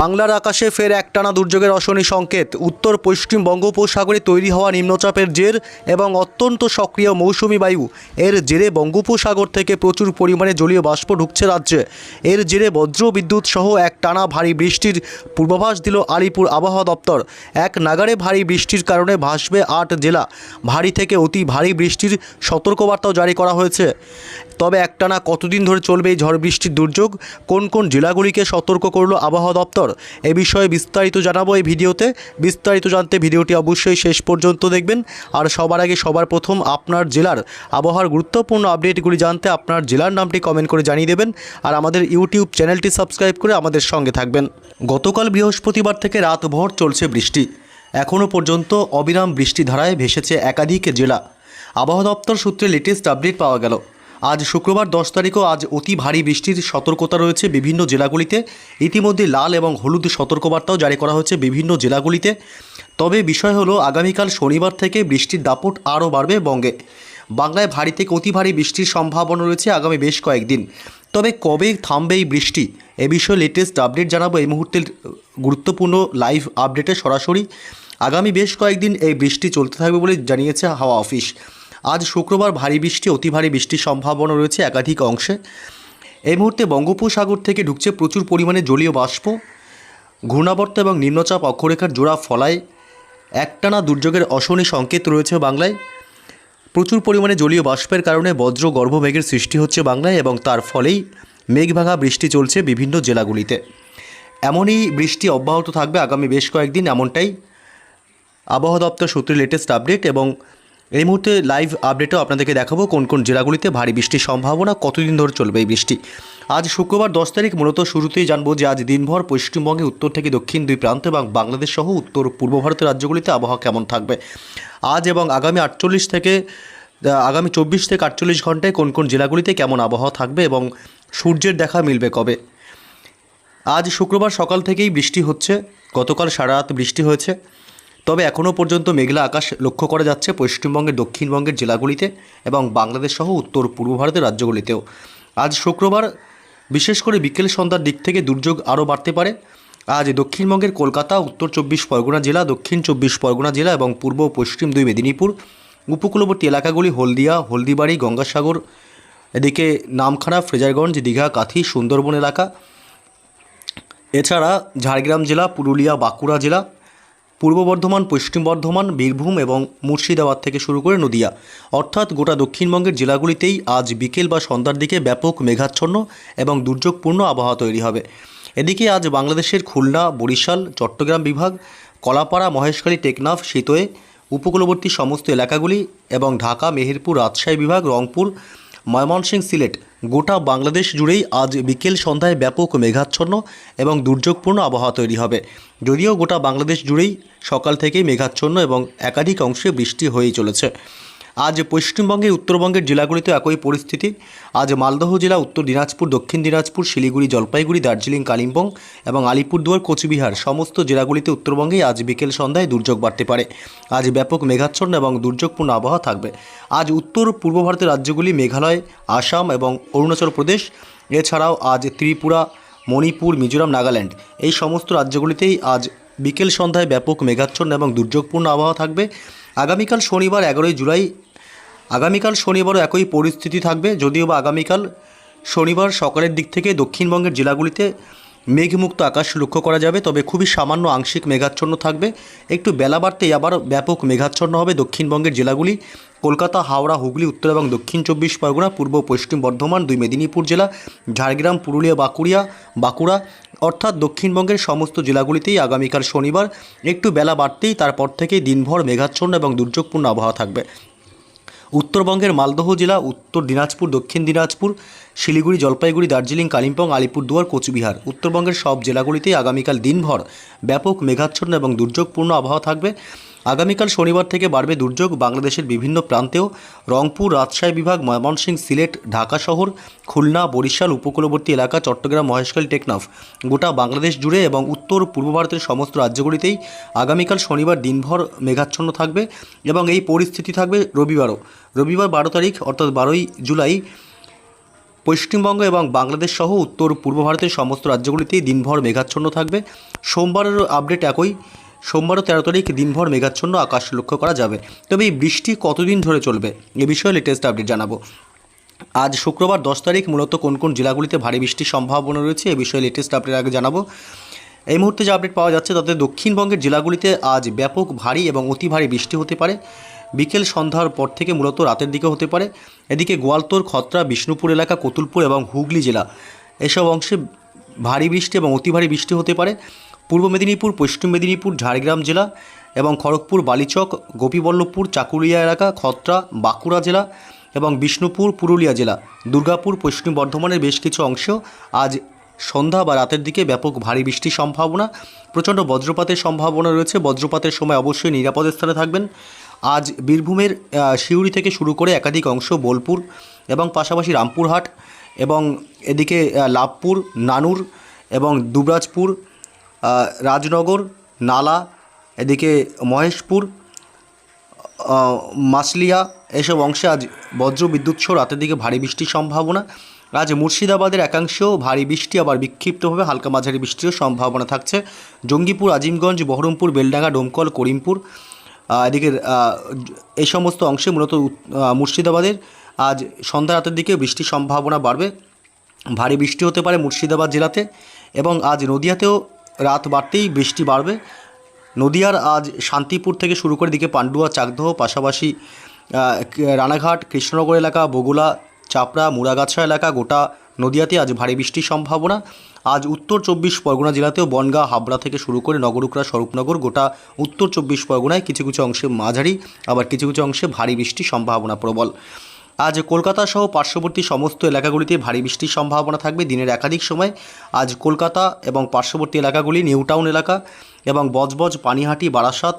বাংলার আকাশে ফের একটানা দুর্যোগের অশনি সংকেত। উত্তর পশ্চিম বঙ্গোপসাগরে তৈরি হওয়া নিম্নচাপের জের এবং অত্যন্ত সক্রিয় মৌসুমি বায়ু এর জেরে বঙ্গোপসাগর থেকে প্রচুর পরিমাণে জলীয় বাষ্প ঢুকছে রাজ্যে। এর জেরে বজ্র বিদ্যুৎ সহ একটানা ভারী বৃষ্টির পূর্বাভাস দিল আলিপুর আবহাওয়া দপ্তর। এক নাগাড়ে ভারী বৃষ্টির কারণে ভাসবে 8 জেলা। ভারী থেকে অতি ভারী বৃষ্টির সতর্কবার্তাও জারি করা হয়েছে। তবে একটানা কতদিন ধরে চলবে এই ঝড় বৃষ্টির দুর্যোগ, কোন কোন জেলাগুলিকে সতর্ক করল আবহাওয়া দপ্তর, এ বিষয়ে বিস্তারিত জানাবো এই ভিডিওতে। বিস্তারিত জানতে ভিডিওটি অবশ্যই শেষ পর্যন্ত দেখবেন। আর সবার আগে সবার প্রথম আপনার জেলার আবহাওয়ার গুরুত্বপূর্ণ আপডেটগুলি জানতে আপনার জেলার নামটি কমেন্ট করে জানিয়ে দেবেন। আর আমাদের ইউটিউব চ্যানেলটি সাবস্ক্রাইব করে আমাদের সঙ্গে থাকবেন। গতকাল বৃহস্পতিবার থেকে রাতভর চলছে বৃষ্টি। এখনও পর্যন্ত অবিরাম বৃষ্টিধারায় ভেসেছে একাধিক জেলা। আবহাওয়া দপ্তর সূত্রে লেটেস্ট আপডেট পাওয়া গেল। আজ শুক্রবার 10 তারিখও আজ অতি ভারী বৃষ্টির সতর্কতা রয়েছে বিভিন্ন জেলাগুলিতে। ইতিমধ্যে লাল এবং হলুদ সতর্কবার্তাও জারি করা হয়েছে বিভিন্ন জেলাগুলিতে। তবে বিষয় হলো আগামীকাল শনিবার থেকে বৃষ্টির দাপট আরও বাড়বে বঙ্গে। বাংলায় ভারী থেকে অতি ভারী বৃষ্টির সম্ভাবনা রয়েছে আগামী বেশ কয়েকদিন। তবে কবে থামবে এই বৃষ্টি, এ বিষয়ে লেটেস্ট আপডেট জানাবো এই মুহূর্তের গুরুত্বপূর্ণ লাইভ আপডেটে সরাসরি। আগামী বেশ কয়েকদিন এই বৃষ্টি চলতে থাকবে বলে জানিয়েছে হাওয়া অফিস। আজ শুক্রবার ভারী বৃষ্টি অতি ভারী বৃষ্টির সম্ভাবনা রয়েছে একাধিক অংশে। এই মুহূর্তে বঙ্গোপসাগর থেকে ঢুকছে প্রচুর পরিমাণে জলীয় বাষ্প। ঘূর্ণাবর্ত এবং নিম্নচাপ অক্ষরেখার জোড়া ফলায় একটানা দুর্যোগের অশনি সংকেত রয়েছে বাংলায়। প্রচুর পরিমাণে জলীয় বাষ্পের কারণে বজ্র গর্ভমেঘের সৃষ্টি হচ্ছে বাংলায় এবং তার ফলেই মেঘভাঙা বৃষ্টি চলছে বিভিন্ন জেলাগুলিতে। এমনই বৃষ্টি অব্যাহত থাকবে আগামী বেশ কয়েকদিন, এমনটাই আবহাওয়া দপ্তর সূত্রে লেটেস্ট আপডেট। এবং এই মুহূর্তে লাইভ আপডেটও আপনাদেরকে দেখাবো কোন কোন জেলাগুলিতে ভারী বৃষ্টির সম্ভাবনা, কতদিন ধরে চলবে এই বৃষ্টি। আজ শুক্রবার 10 তারিখ মূলত শুরুতেই জানবো যে আজ দিনভর পশ্চিমবঙ্গে উত্তর থেকে দক্ষিণ দুই প্রান্ত এবং বাংলাদেশ সহ উত্তর পূর্ব ভারতের রাজ্যগুলিতে আবহাওয়া কেমন থাকবে। আজ এবং আগামী 24 থেকে 48 ঘন্টায় কোন কোন জেলাগুলিতে কেমন আবহাওয়া থাকবে এবং সূর্যের দেখা মিলবে কবে। আজ শুক্রবার সকাল থেকেই বৃষ্টি হচ্ছে, গতকাল সারা রাত বৃষ্টি হয়েছে। তবে এখনও পর্যন্ত মেঘলা আকাশ লক্ষ্য করা যাচ্ছে পশ্চিমবঙ্গের দক্ষিণবঙ্গের জেলাগুলিতে এবং বাংলাদেশ সহ উত্তর পূর্ব ভারতের রাজ্যগুলিতেও। আজ শুক্রবার বিশেষ করে বিকেল সন্ধ্যার দিক থেকে দুর্যোগ আরও বাড়তে পারে। আজ দক্ষিণবঙ্গের কলকাতা, উত্তর 24 পরগনা জেলা, দক্ষিণ 24 পরগনা জেলা এবং পূর্ব ও পশ্চিম দুই মেদিনীপুর, উপকূলবর্তী এলাকাগুলি হলদিয়া, হলদিবাড়ি, গঙ্গাসাগর, এদিকে নামখানা, ফ্রেজারগঞ্জ, দীঘা, কাথি, সুন্দরবন এলাকা, এছাড়া ঝাড়গ্রাম জেলা, পুরুলিয়া, বাঁকুড়া জেলা, পূর্ব বর্ধমান, পশ্চিম বর্ধমান, বীরভূম এবং মুর্শিদাবাদ থেকে শুরু করে নদিয়া, অর্থাৎ গোটা দক্ষিণবঙ্গের জেলাগুলিতেই আজ বিকেল বা সন্ধ্যার দিকে ব্যাপক মেঘাচ্ছন্ন এবং দুর্যোগপূর্ণ আবহাওয়া তৈরি হবে। এদিকে আজ বাংলাদেশের খুলনা, বরিশাল, চট্টগ্রাম বিভাগ, কলাপাড়া, মহেশখালী, টেকনাফ, সিতোয়ে, উপকূলবর্তী সমস্ত এলাকাগুলি এবং ঢাকা, মেহেরপুর, রাজশাহী বিভাগ, রংপুর, ময়মনসিংহ, সিলেট, গোটা বাংলাদেশ জুড়েই আজ বিকেল সন্ধ্যায় ব্যাপক মেঘাচ্ছন্ন এবং দুর্যোগপূর্ণ আবহাওয়া তৈরি হবে। যদিও গোটা বাংলাদেশ জুড়েই সকাল থেকেই মেঘাচ্ছন্ন এবং একাধিক অংশে বৃষ্টি হয়েই চলেছে। আজ পশ্চিমবঙ্গের উত্তরবঙ্গের জেলাগুলিতে একই পরিস্থিতি। আজ মালদহ জেলা, উত্তর দিনাজপুর, দক্ষিণ দিনাজপুর, শিলিগুড়ি, জলপাইগুড়ি, দার্জিলিং, কালিম্পং এবং আলিপুরদুয়ার, কোচবিহার সমস্ত জেলাগুলিতে উত্তরবঙ্গেই আজ বিকেল সন্ধ্যায় দুর্যোগ বাড়তে পারে। আজ ব্যাপক মেঘাচ্ছন্ন এবং দুর্যোগপূর্ণ আবহাওয়া থাকবে। আজ উত্তর পূর্ব ভারতের রাজ্যগুলি মেঘালয়, আসাম এবং অরুণাচল প্রদেশ, এছাড়াও আজ ত্রিপুরা, মণিপুর, মিজোরাম, নাগাল্যান্ড এই সমস্ত রাজ্যগুলিতেই আজ বিকেল সন্ধ্যায় ব্যাপক মেঘাচ্ছন্ন এবং দুর্যোগপূর্ণ আবহাওয়া থাকবে। আগামীকাল শনিবার 11 জুলাই, আগামীকাল শনিবারও একই পরিস্থিতি থাকবে। যদিও বা আগামীকাল শনিবার সকালের দিক থেকে দক্ষিণবঙ্গের জেলাগুলিতে মেঘমুক্ত আকাশ লক্ষ্য করা যাবে, তবে খুবই সামান্য আংশিক মেঘাচ্ছন্ন থাকবে। একটু বেলা বাড়তেই আবার ব্যাপক মেঘাচ্ছন্ন হবে দক্ষিণবঙ্গের জেলাগুলি, কলকাতা, হাওড়া, হুগলি, উত্তর এবং দক্ষিণ 24 পরগনা, পূর্ব পশ্চিম বর্ধমান, দুই মেদিনীপুর জেলা, ঝাড়গ্রাম, পুরুলিয়া, বাঁকুড়া, অর্থাৎ দক্ষিণবঙ্গের সমস্ত জেলাগুলিতেই আগামীকাল শনিবার একটু বেলা বাড়তেই তারপর থেকে দিনভর মেঘাচ্ছন্ন এবং দুর্যোগপূর্ণ আবহাওয়া থাকবে। উত্তরবঙ্গের মালদহ জেলা, উত্তর দিনাজপুর, দক্ষিণ দিনাজপুর, শিলিগুড়ি, জলপাইগুড়ি, দার্জিলিং, কালিম্পং, আলিপুরদুয়ার, কোচবিহার, উত্তরবঙ্গের সব জেলাগুলিতেই আগামীকাল দিনভর ব্যাপক মেঘাচ্ছন্ন এবং দুর্যোগপূর্ণ আবহাওয়া থাকবে। আগামীকাল শনিবার থেকে বাড়বে দুর্যোগ বাংলাদেশের বিভিন্ন প্রান্তেও। রংপুর, রাজশাহী বিভাগ, ময়মনসিংহ, সিলেট, ঢাকা শহর, খুলনা, বরিশাল, উপকূলবর্তী এলাকা, চট্টগ্রাম, মহেশখালী, টেকনাফ, গোটা বাংলাদেশ জুড়ে এবং উত্তর পূর্ব ভারতের সমস্ত রাজ্যগুলিতেই আগামীকাল শনিবার দিনভর মেঘাচ্ছন্ন থাকবে এবং এই পরিস্থিতি থাকবে রবিবার 12 তারিখ অর্থাৎ 12ই জুলাই পশ্চিমবঙ্গ এবং বাংলাদেশ সহ উত্তর পূর্ব ভারতের সমস্ত রাজ্যগুলিতেই দিনভর মেঘাচ্ছন্ন থাকবে। সোমবারের আপডেট একই, সোমবারও 13 তারিখ দিনভর মেঘাচ্ছন্ন আকাশ লক্ষ্য করা যাবে। তবে এই বৃষ্টি কতদিন ধরে চলবে এ বিষয়ে লেটেস্ট আপডেট জানাবো। আজ শুক্রবার 10 তারিখ মূলত কোন কোন জেলাগুলিতে ভারী বৃষ্টির সম্ভাবনা রয়েছে এ বিষয়ে লেটেস্ট আপডেট আগে জানাবো। এই মুহূর্তে যে আপডেট পাওয়া যাচ্ছে তাতে দক্ষিণবঙ্গের জেলাগুলিতে আজ ব্যাপক ভারী এবং অতি ভারী বৃষ্টি হতে পারে। বিকেল সন্ধ্যার পর থেকে মূলত রাতের দিকে হতে পারে। এদিকে গোয়ালতোড়, খত্রা, বিষ্ণুপুর এলাকা, কতুলপুর এবং হুগলি জেলা এসব অংশে ভারী বৃষ্টি এবং অতি ভারী বৃষ্টি হতে পারে। পূর্ব মেদিনীপুর, পশ্চিম মেদিনীপুর, ঝাড়গ্রাম জেলা এবং খড়গপুর, বালিচক, গোপীবল্লভপুর, চাকুলিয়া এলাকা, খত্রা, বাঁকুড়া জেলা এবং বিষ্ণুপুর, পুরুলিয়া জেলা, দুর্গাপুর, পশ্চিম বর্ধমানের বেশ কিছু অংশ আজ সন্ধ্যা বা রাতের দিকে ব্যাপক ভারী বৃষ্টির সম্ভাবনা। প্রচণ্ড বজ্রপাতের সম্ভাবনা রয়েছে। বজ্রপাতের সময় অবশ্যই নিরাপদ স্থানে থাকবেন। আজ বীরভূমের সিউড়ি থেকে শুরু করে একাধিক অংশ, বোলপুর এবং পাশাপাশি রামপুরহাট এবং এদিকে লাভপুর, নানুর এবং দুবরাজপুর, রাজনগর, নালা, এদিকে মহেশপুর, মাসলিয়া এসব অংশে আজ বজ্র বিদ্যুৎ সহ রাতের দিকে ভারী বৃষ্টির সম্ভাবনা। আজ মুর্শিদাবাদের একাংশেও ভারী বৃষ্টি আবার বিক্ষিপ্তভাবে হালকা মাঝারি বৃষ্টিরও সম্ভাবনা থাকছে। জঙ্গিপুর, আজিমগঞ্জ, বহরমপুর, বেলডাঙ্গা, ডোমকল, করিমপুর এদিকে এই সমস্ত অংশে মূলত মুর্শিদাবাদের আজ সন্ধ্যা রাতের দিকে বৃষ্টির সম্ভাবনা বাড়বে। ভারী বৃষ্টি হতে পারে মুর্শিদাবাদ জেলাতে এবং আজ নদিয়াতেও রাত বাড়তেই বৃষ্টি বাড়বে। নদিয়ার আজ শান্তিপুর থেকে শুরু করে দিকে পান্ডুয়া, চাকদহ, পাশাপাশি রানাঘাট, কৃষ্ণনগর এলাকা, বগুলা, চাপড়া, মুড়াগাছা এলাকা গোটা নদিয়াতে আজ ভারী বৃষ্টির সম্ভাবনা। আজ উত্তর 24 পরগনা জেলাতেও বনগাঁ, হাবড়া থেকে শুরু করে নগরুকড়া, স্বরূপনগর গোটা উত্তর 24 পরগনায় কিছু কিছু অংশে মাঝারি আবার কিছু কিছু অংশে ভারী বৃষ্টির সম্ভাবনা প্রবল। আজ কলকাতা সহ পার্শ্ববর্তী সমস্ত এলাকাগুলিতে ভারী বৃষ্টির সম্ভাবনা থাকবে দিনের একাধিক সময়। আজ কলকাতা এবং পার্শ্ববর্তী এলাকাগুলি, নিউ টাউন এলাকা এবং বজবজ, পানিহাটি, বারাসাত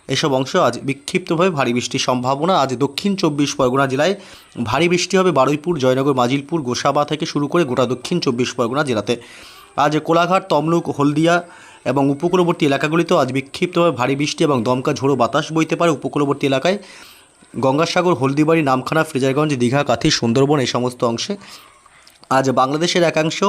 এসব অংশ আজ বিক্ষিপ্তভাবে ভারী বৃষ্টির সম্ভাবনা। আজ দক্ষিণ 24 পরগনা জেলায় ভারী বৃষ্টি হবে বারুইপুর, জয়নগর, মাজিলপুর, গোসাবা থেকে শুরু করে গোটা দক্ষিণ 24 পরগনা জেলাতে। আজ কোলাঘাট, তমলুক, হলদিয়া এবং উপকূলবর্তী এলাকাগুলিতেও আজ বিক্ষিপ্তভাবে ভারী বৃষ্টি এবং দমকা ঝোড়ো বাতাস বইতে পারে। উপকূলবর্তী এলাকায় গঙ্গাসাগর, হলদিবাড়ি, নামখানা, ফ্রেজারগঞ্জ, দীঘা, কাথি, সুন্দরবন এই সমস্ত অংশে। আজ বাংলাদেশের একাংশ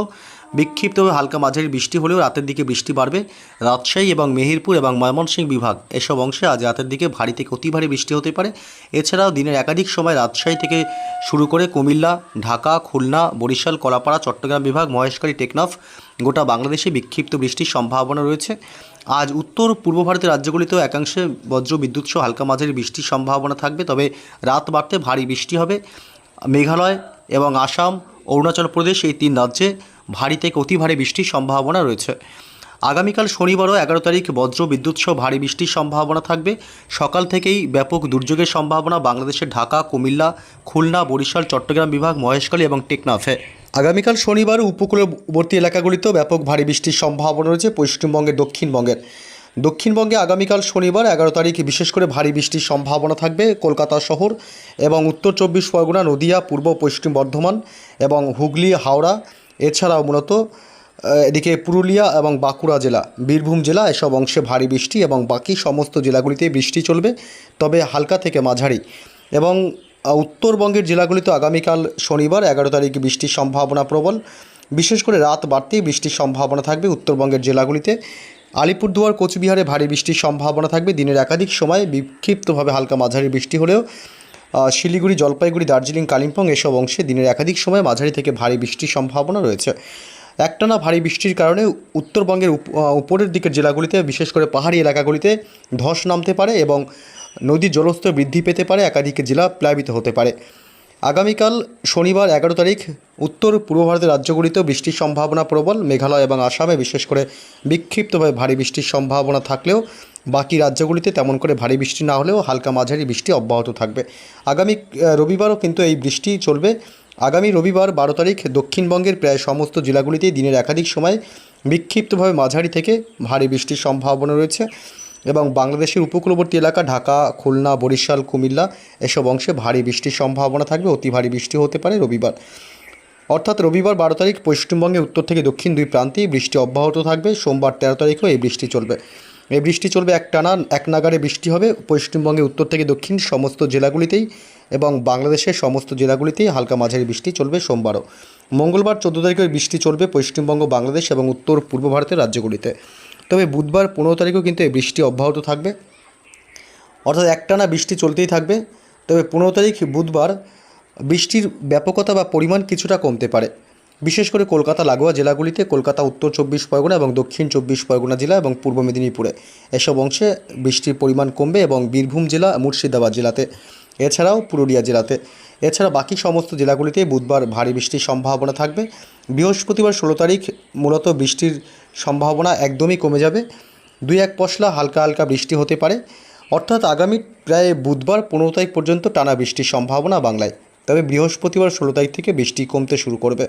বিক্ষিপ্তভাবে হালকা মাঝারি বৃষ্টি হলেও রাতের দিকে বৃষ্টি বাড়বে। রাজশাহী এবং মেহেরপুর এবং ময়মনসিংহ বিভাগ এসব অংশে আজ রাতের দিকে ভারী থেকে অতি ভারী বৃষ্টি হতে পারে। এছাড়াও দিনের একাধিক সময় রাজশাহী থেকে শুরু করে কুমিল্লা, ঢাকা, খুলনা, বরিশাল, কলাপাড়া, চট্টগ্রাম বিভাগ, মহেশখালী, টেকনাফ গোটা বাংলাদেশে বিক্ষিপ্ত বৃষ্টির সম্ভাবনা রয়েছে। আজ উত্তর পূর্ব ভারতের রাজ্যগুলিতেও একাংশে বজ্র বিদ্যুৎ সহ হালকা মাঝারি বৃষ্টির সম্ভাবনা থাকবে। তবে রাত বাড়তে ভারী বৃষ্টি হবে। মেঘালয় এবং আসাম, অরুণাচল প্রদেশ এই 3 রাজ্যে ভারী থেকে অতি ভারী বৃষ্টির সম্ভাবনা রয়েছে। আগামীকাল শনিবারও 11 তারিখ বজ্র বিদ্যুৎ সহ ভারী বৃষ্টির সম্ভাবনা থাকবে। সকাল থেকেই ব্যাপক দুর্যোগের সম্ভাবনা বাংলাদেশের ঢাকা, কুমিল্লা, খুলনা, বরিশাল, চট্টগ্রাম বিভাগ, মহেশখালী এবং টেকনাফে। আগামীকাল শনিবার উপকূলবর্তী এলাকাগুলিতেও ব্যাপক ভারী বৃষ্টির সম্ভাবনা রয়েছে। দক্ষিণবঙ্গে আগামীকাল শনিবার 11 তারিখ বিশেষ করে ভারী বৃষ্টির সম্ভাবনা থাকবে। কলকাতা শহর এবং উত্তর 24 পরগনা, নদিয়া, পূর্ব পশ্চিম বর্ধমান এবং হুগলি, হাওড়া এছাড়াও মূলত এদিকে পুরুলিয়া এবং বাঁকুড়া জেলা, বীরভূম জেলা এসব অংশে ভারী বৃষ্টি এবং বাকি সমস্ত জেলাগুলিতে বৃষ্টি চলবে, তবে হালকা থেকে মাঝারি। এবং উত্তরবঙ্গের জেলাগুলিতে আগামীকাল শনিবার 11 তারিখ বৃষ্টির সম্ভাবনা প্রবল। বিশেষ করে রাত বাড়তেই বৃষ্টির সম্ভাবনা থাকবে উত্তরবঙ্গের জেলাগুলিতে। আলিপুরদুয়ার, কোচবিহারে ভারী বৃষ্টির সম্ভাবনা থাকবে দিনের একাধিক সময় বিক্ষিপ্তভাবে হালকা মাঝারি বৃষ্টি হলেও শিলিগুড়ি, জলপাইগুড়ি, দার্জিলিং, কালিম্পং এসব অংশে দিনের একাধিক সময় মাঝারি থেকে ভারী বৃষ্টির সম্ভাবনা রয়েছে। একটানা ভারী বৃষ্টির কারণে উত্তরবঙ্গের উপরের দিকের জেলাগুলিতে বিশেষ করে পাহাড়ি এলাকাগুলিতে ধস নামতে পারে এবং নদীর জলস্তর বৃদ্ধি পেতে পারে, একাধিক জেলা প্লাবিত হতে পারে। আগামীকাল শনিবার 11 তারিখ উত্তর পূর্ব ভারতের রাজ্যগুলিতেও বৃষ্টির সম্ভাবনা প্রবল। মেঘালয় এবং আসামে বিশেষ করে বিক্ষিপ্তভাবে ভারী বৃষ্টির সম্ভাবনা থাকলেও বাকি রাজ্যগুলিতে তেমন করে ভারী বৃষ্টি না হলেও হালকা মাঝারি বৃষ্টি অব্যাহত থাকবে। আগামী রবিবারও কিন্তু এই বৃষ্টি চলবে। আগামী রবিবার 12 তারিখ দক্ষিণবঙ্গের প্রায় সমস্ত জেলাগুলিতেই দিনের একাধিক সময় বিক্ষিপ্তভাবে মাঝারি থেকে ভারী বৃষ্টির সম্ভাবনা রয়েছে এবং বাংলাদেশের উপকূলবর্তী এলাকা ঢাকা, খুলনা, বরিশাল, কুমিল্লা এসব অংশে ভারী বৃষ্টির সম্ভাবনা থাকবে। অতি ভারী বৃষ্টি হতে পারে রবিবার, অর্থাৎ রবিবার 12 তারিখ পশ্চিমবঙ্গে উত্তর থেকে দক্ষিণ দুই প্রান্তেই বৃষ্টি অব্যাহত থাকবে। সোমবার 13 তারিখেও এই বৃষ্টি চলবে। এই বৃষ্টি চলবে একটানা, এক নাগাড়ে বৃষ্টি হবে পশ্চিমবঙ্গের উত্তর থেকে দক্ষিণ সমস্ত জেলাগুলিতেই এবং বাংলাদেশের সমস্ত জেলাগুলিতেই হালকা মাঝারি বৃষ্টি চলবে সোমবারও। মঙ্গলবার 14 তারিখে বৃষ্টি চলবে পশ্চিমবঙ্গ, বাংলাদেশ এবং উত্তর পূর্ব ভারতের রাজ্যগুলিতে। তবে বুধবার 15 তারিখেও কিন্তু এই বৃষ্টি অব্যাহত থাকবে, অর্থাৎ একটানা বৃষ্টি চলতেই থাকবে। তবে 15 তারিখ বুধবার বৃষ্টির ব্যাপকতা বা পরিমাণ কিছুটা কমতে পারে, বিশেষ করে কলকাতা লাগোয়া জেলাগুলিতে, কলকাতা, উত্তর 24 পরগনা এবং দক্ষিণ 24 পরগনা জেলা এবং পূর্ব মেদিনীপুরে এসব অংশে বৃষ্টির পরিমাণ কমবে এবং বীরভূম জেলা, মুর্শিদাবাদ জেলাতে, এছাড়াও পুরুলিয়া জেলাতে, এছাড়া বাকি সমস্ত জেলাগুলিতে বুধবার ভারী বৃষ্টির সম্ভাবনা থাকবে। বৃহস্পতিবার 16 তারিখ মূলত বৃষ্টির সম্ভাবনা একদমই কমে যাবে, 2-1 পশলা হালকা হালকা বৃষ্টি হতে পারে, অর্থাৎ আগামী প্রায় বুধবার 15 তারিখ পর্যন্ত টানা বৃষ্টির সম্ভাবনা বাংলায়। তবে বৃহস্পতিবার 16 তারিখ থেকে বৃষ্টি কমতে শুরু করবে।